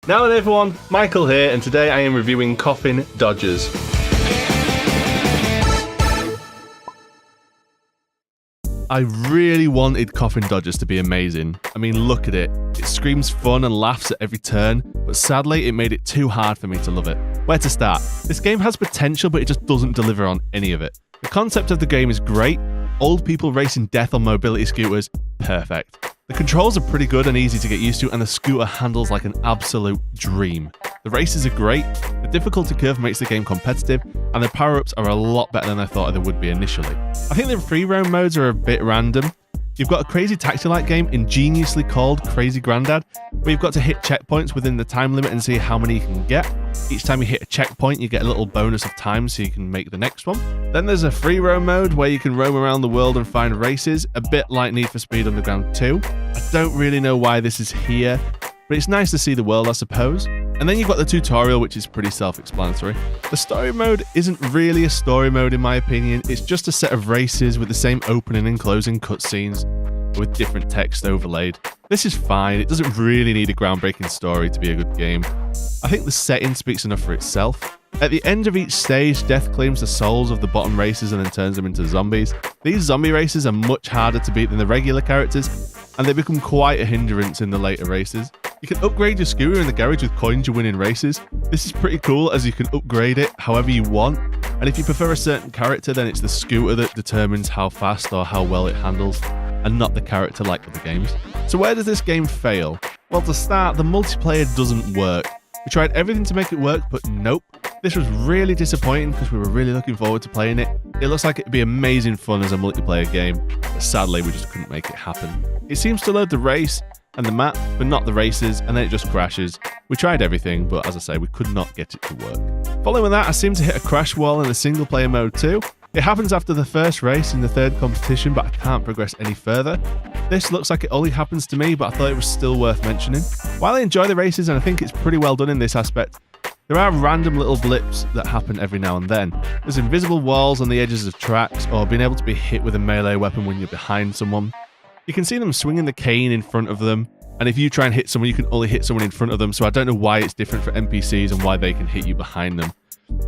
Now then everyone, Michael here, and today I am reviewing Coffin Dodgers. I really wanted Coffin Dodgers to be amazing. I mean, look at it. It screams fun and laughs at every turn, but sadly it made it too hard for me to love it. Where to start? This game has potential, but it just doesn't deliver on any of it. The concept of the game is great. Old people racing death on mobility scooters, perfect. The controls are pretty good and easy to get used to, and the scooter handles like an absolute dream. The races are great, the difficulty curve makes the game competitive, and the power-ups are a lot better than I thought they would be initially. I think the free roam modes are a bit random. You've got a crazy taxi-like game ingeniously called Crazy Grandad, where you've got to hit checkpoints within the time limit and see how many you can get. Each time you hit a checkpoint, you get a little bonus of time so you can make the next one. Then there's a free roam mode where you can roam around the world and find races, a bit like Need for Speed Underground 2. I don't really know why this is here, but it's nice to see the world, I suppose. And then you've got the tutorial, which is pretty self-explanatory. The story mode isn't really a story mode in my opinion, it's just a set of races with the same opening and closing cutscenes with different text overlaid. This is fine, it doesn't really need a groundbreaking story to be a good game. I think the setting speaks enough for itself. At the end of each stage, death claims the souls of the bottom racers and then turns them into zombies. These zombie races are much harder to beat than the regular characters, and they become quite a hindrance in the later races. You can upgrade your scooter in the garage with coins you win in races. This is pretty cool as you can upgrade it however you want, and if you prefer a certain character, then it's the scooter that determines how fast or how well it handles, and not the character like other games. So where does this game fail? Well, to start, the multiplayer doesn't work. We tried everything to make it work, but nope. This was really disappointing because we were really looking forward to playing it. It looks like it'd be amazing fun as a multiplayer game, but sadly we just couldn't make it happen. It seems to load the race and the map, but not the races, and then it just crashes. We tried everything, but as I say, we could not get it to work. Following that, I seem to hit a crash wall in the single player mode too. It happens after the first race in the third competition, but I can't progress any further. This looks like it only happens to me, but I thought it was still worth mentioning. While I enjoy the races, and I think it's pretty well done in this aspect, there are random little blips that happen every now and then. There's invisible walls on the edges of tracks, or being able to be hit with a melee weapon when you're behind someone. You can see them swinging the cane in front of them, and if you try and hit someone, you can only hit someone in front of them, so I don't know why it's different for NPCs and why they can hit you behind them.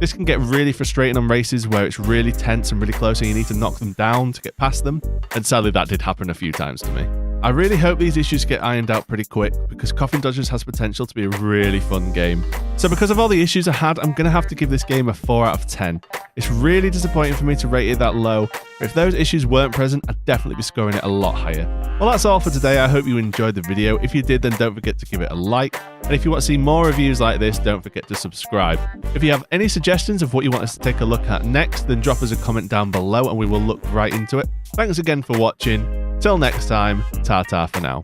This can get really frustrating on races where it's really tense and really close and you need to knock them down to get past them, and sadly that did happen a few times to me. I really hope these issues get ironed out pretty quick because Coffin Dodgers has potential to be a really fun game. So because of all the issues I had, I'm going to have to give this game a 4 out of 10. It's really disappointing for me to rate it that low, but if those issues weren't present, I'd definitely be scoring it a lot higher. Well, that's all for today. I hope you enjoyed the video. If you did, then don't forget to give it a like. And if you want to see more reviews like this, don't forget to subscribe. If you have any suggestions of what you want us to take a look at next, then drop us a comment down below and we will look right into it. Thanks again for watching. Till next time, ta-ta for now.